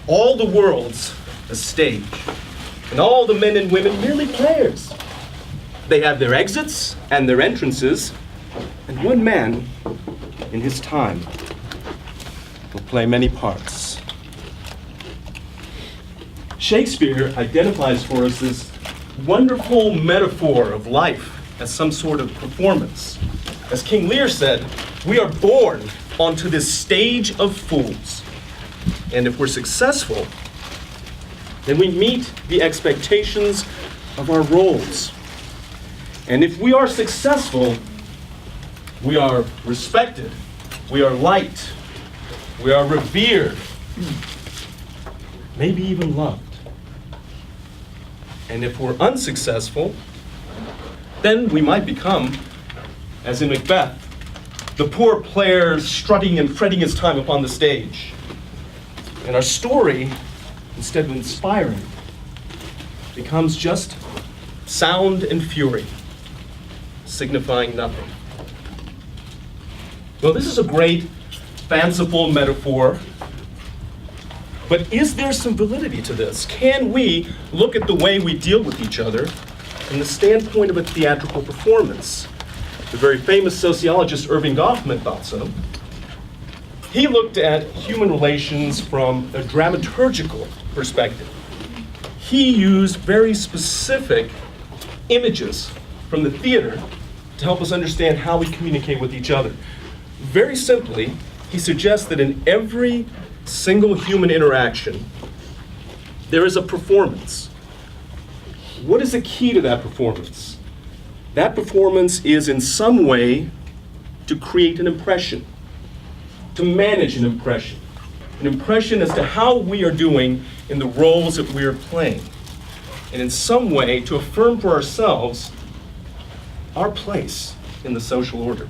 All the world's a stage, and all the men and women merely players. They have their exits and their entrances, and one man, in his time, will play many parts. Shakespeare identifies for us this wonderful metaphor of life as some sort of performance. As King Lear said, we are born onto this stage of fools. And if we're successful, then we meet the expectations of our roles. And if we are successful, we are respected, we are liked, we are revered, maybe even loved. And if we're unsuccessful, then we might become, as in Macbeth, the poor player strutting and fretting his time upon the stage. And our story, instead of inspiring, becomes just sound and fury, signifying nothing. Well, this is a great, fanciful metaphor, but is there some validity to this? Can we look at the way we deal with each other from the standpoint of a theatrical performance? The very famous sociologist Irving Goffman thought so. He looked at human relations from a dramaturgical perspective. He used very specific images from the theater to help us understand how we communicate with each other. Very simply, he suggests that in every single human interaction, there is a performance. What is the key to that performance? That performance is in some way to create an impression, to manage an impression as to how we are doing in the roles that we are playing, and in some way to affirm for ourselves our place in the social order.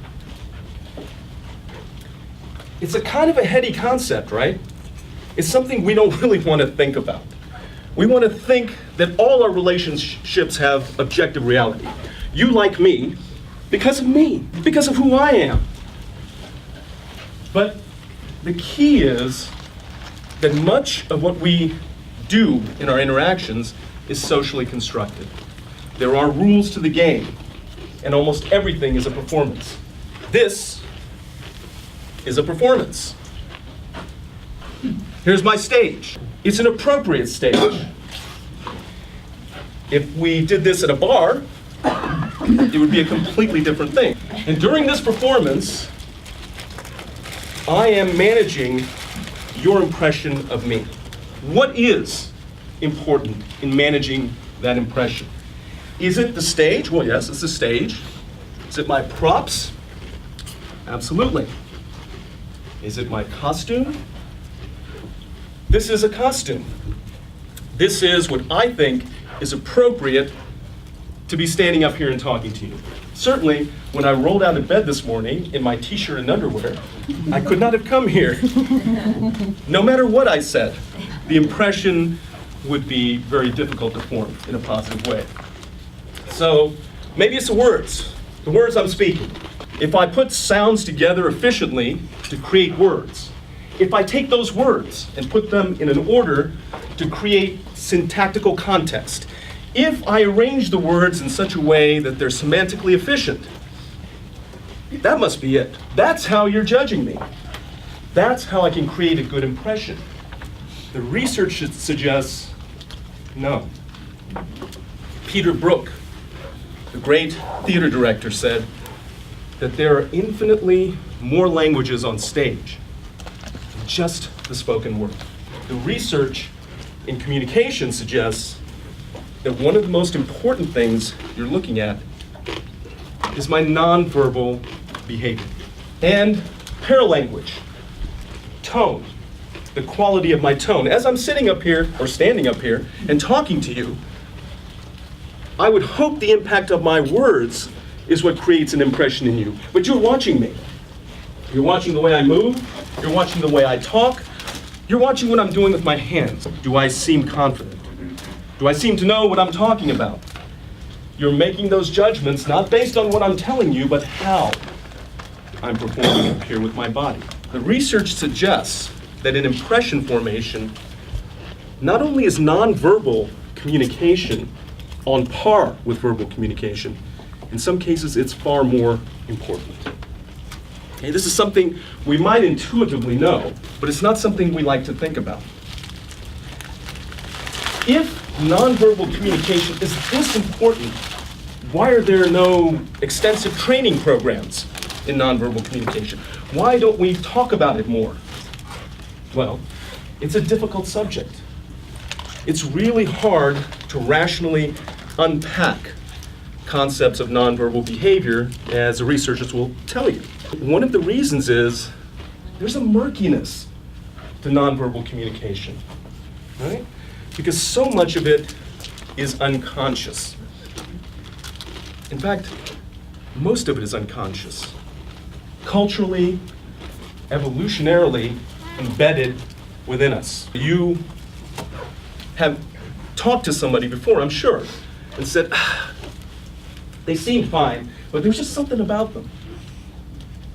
It's a kind of a heady concept, right? It's something we don't really want to think about. We want to think that all our relationships have objective reality. You like me because of who I am. But the key is that much of what we do in our interactions is socially constructed. There are rules to the game, and almost everything is a performance. This is a performance. Here's my stage. It's an appropriate stage. If we did this at a bar, it would be a completely different thing. And during this performance, I am managing your impression of me. What is important in managing that impression? Is it the stage? Well, yes, it's the stage. Is it my props? Absolutely. Is it my costume? This is a costume. This is what I think is appropriate to be standing up here and talking to you. Certainly, when I rolled out of bed this morning in my t-shirt and underwear, I could not have come here. No matter what I said, the impression would be very difficult to form in a positive way. So maybe it's the words I'm speaking. If I put sounds together efficiently to create words, if I take those words and put them in an order to create syntactical context, if I arrange the words in such a way that they're semantically efficient, that must be it. That's how you're judging me. That's how I can create a good impression. The research suggests no. Peter Brook, the great theater director, said that there are infinitely more languages on stage than just the spoken word. The research in communication suggests that one of the most important things you're looking at is my nonverbal behavior. And paralanguage, tone, the quality of my tone. As I'm sitting up here, or standing up here, and talking to you, I would hope the impact of my words is what creates an impression in you. But you're watching me. You're watching the way I move. You're watching the way I talk. You're watching what I'm doing with my hands. Do I seem confident? Do I seem to know what I'm talking about? You're making those judgments not based on what I'm telling you, but how I'm performing up here with my body. The research suggests that in impression formation, not only is nonverbal communication on par with verbal communication, in some cases it's far more important. Okay, this is something we might intuitively know, but it's not something we like to think about. If nonverbal communication is this important, why are there no extensive training programs in nonverbal communication? Why don't we talk about it more? Well, it's a difficult subject. It's really hard to rationally unpack concepts of nonverbal behavior, as the researchers will tell you. One of the reasons is there's a murkiness to nonverbal communication, right? Because so much of it is unconscious. In fact, most of it is unconscious. Culturally, evolutionarily embedded within us. You have talked to somebody before, I'm sure, and said, they seemed fine, but there was just something about them,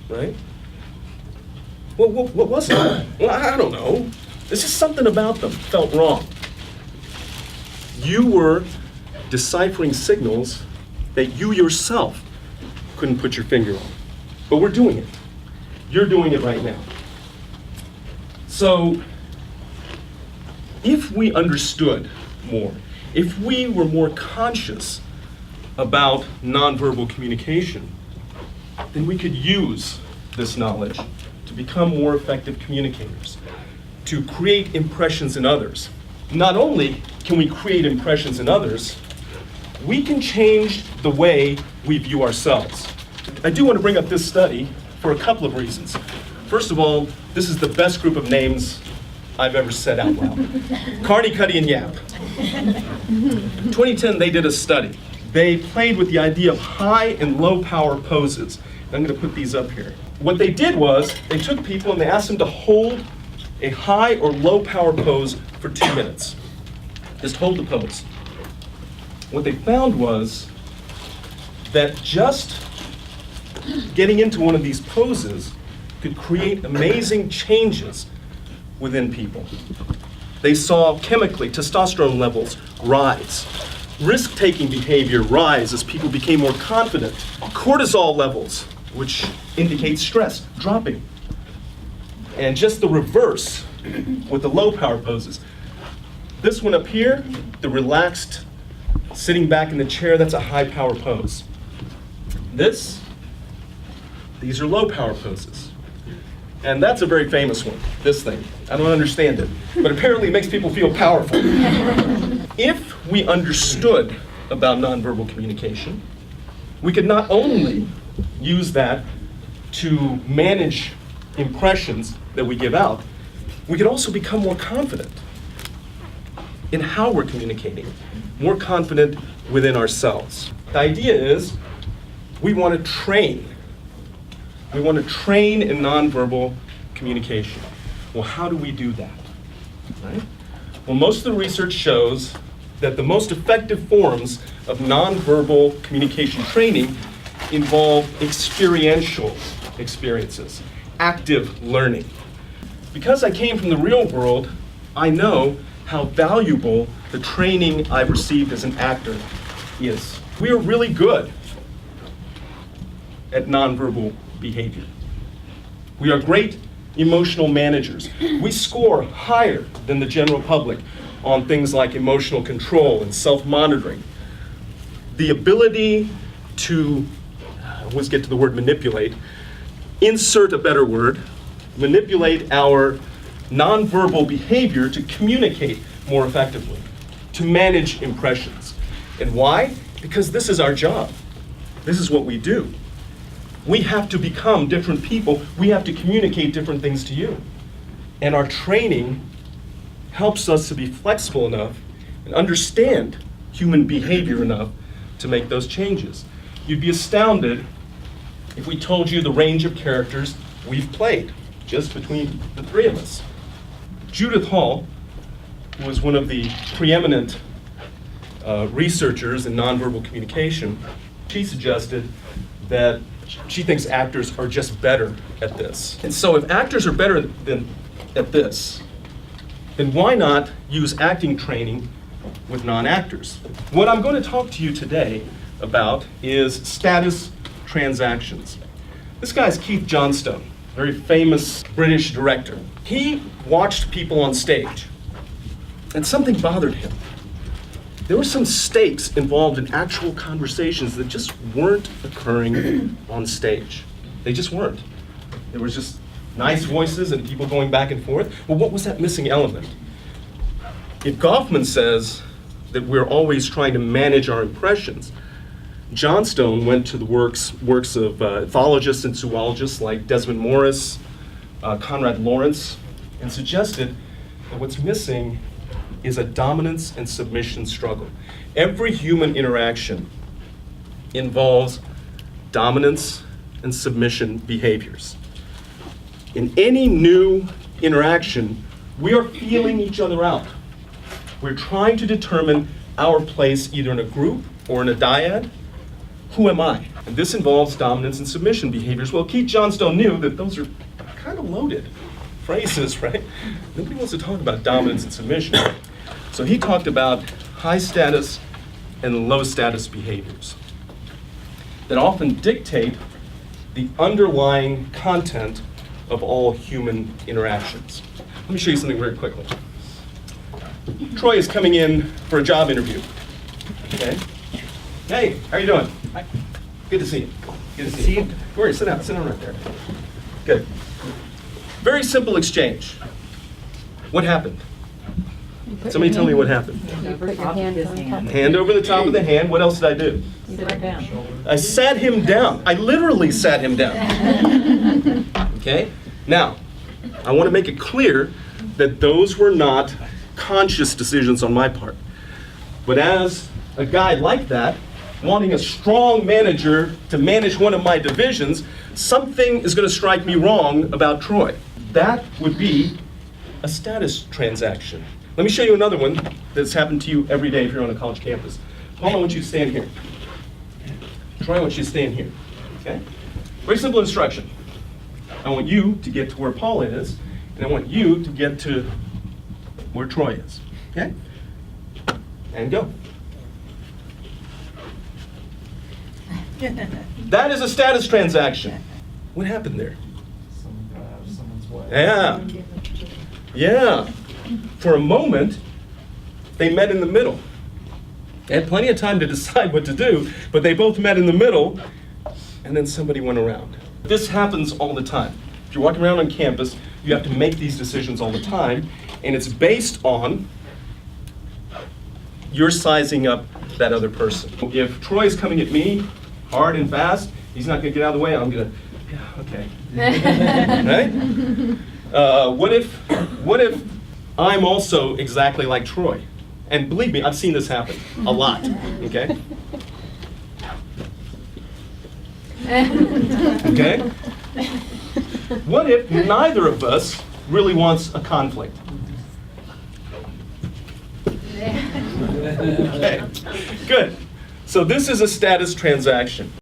right? Well, what was it? Well, I don't know. There's just something about them felt wrong. You were deciphering signals that you yourself couldn't put your finger on. But we're doing it. You're doing it right now. So, if we understood more, if we were more conscious about nonverbal communication, then we could use this knowledge to become more effective communicators, to create impressions in others. Not only can we create impressions in others, we can change the way we view ourselves. I do want to bring up this study for a couple of reasons. First of all, this is the best group of names I've ever said out loud. Carney, Cuddy, and Yap. 2010, they did a study. They played with the idea of high and low power poses. I'm going to put these up here. What they did was, they took people and they asked them to hold a high or low power pose for 2 minutes. Just hold the pose. What they found was that just getting into one of these poses could create amazing changes within people. They saw chemically testosterone levels rise, risk-taking behavior rise as people became more confident, cortisol levels, which indicates stress, dropping. And just the reverse with the low power poses. This one up here, the relaxed, sitting back in the chair, that's a high power pose. These are low power poses. And that's a very famous one, this thing. I don't understand it, but apparently it makes people feel powerful. If we understood about nonverbal communication, we could not only use that to manage impressions that we give out, we could also become more confident in how we're communicating, more confident within ourselves. The idea is we want to train. We want to train in nonverbal communication. Well, how do we do that? Right? Well, most of the research shows that the most effective forms of nonverbal communication training involve experiential experiences, active learning. Because I came from the real world, I know how valuable the training I've received as an actor is. We are really good at nonverbal behavior. We are great emotional managers. We score higher than the general public on things like emotional control and self-monitoring. The ability to, let's get to the word manipulate, insert a better word, manipulate our nonverbal behavior to communicate more effectively, to manage impressions. And why? Because this is our job. This is what we do. We have to become different people. We have to communicate different things to you. And our training helps us to be flexible enough and understand human behavior enough to make those changes. You'd be astounded if we told you the range of characters we've played, just between the three of us. Judith Hall, who was one of the preeminent researchers in nonverbal communication, she suggested that she thinks actors are just better at this. And so if actors are better at this, then why not use acting training with non-actors? What I'm going to talk to you today about is status transactions. This guy's Keith Johnstone, very famous British director. He watched people on stage, and something bothered him. There were some stakes involved in actual conversations that just weren't occurring on stage. They just weren't. There was just nice voices and people going back and forth. Well, what was that missing element? If Goffman says that we're always trying to manage our impressions, Johnstone went to the works of ethologists and zoologists like Desmond Morris, Conrad Lawrence, and suggested that what's missing is a dominance and submission struggle. Every human interaction involves dominance and submission behaviors. In any new interaction, we are feeling each other out. We're trying to determine our place either in a group or in a dyad. Who am I? And this involves dominance and submission behaviors. Well, Keith Johnstone knew that those are kind of loaded phrases, right? Nobody wants to talk about dominance and submission. So he talked about high status and low status behaviors that often dictate the underlying content of all human interactions. Let me show you something very quickly. Troy is coming in for a job interview. Okay? Hey, how are you doing? Hi. Good to see you. Good to see you. Where are you? Sit down right there. Good. Very simple exchange. What happened? Somebody tell me what happened. Hand over the top of the hand. What else did I do? Sit down. I sat him down. I literally sat him down. Okay? Now, I want to make it clear that those were not conscious decisions on my part. But as a guy like that, wanting a strong manager to manage one of my divisions, something is going to strike me wrong about Troy. That would be a status transaction. Let me show you another one that's happened to you every day if you're on a college campus. Paul, I want you to stand here. Troy, I want you to stand here. Okay? Very simple instruction. I want you to get to where Paul is, and I want you to get to where Troy is. Okay? And go. That is a status transaction. What happened there? Someone's way. Yeah. Yeah. For a moment, they met in the middle. They had plenty of time to decide what to do, but they both met in the middle, and then somebody went around. This happens all the time. If you're walking around on campus, you have to make these decisions all the time, and it's based on you're sizing up that other person. If Troy's coming at me hard and fast, he's not going to get out of the way. I'm going to, yeah, okay. Right? What if I'm also exactly like Troy? And believe me, I've seen this happen a lot. Okay? Okay? What if neither of us really wants a conflict? Okay, good. So this is a status transaction.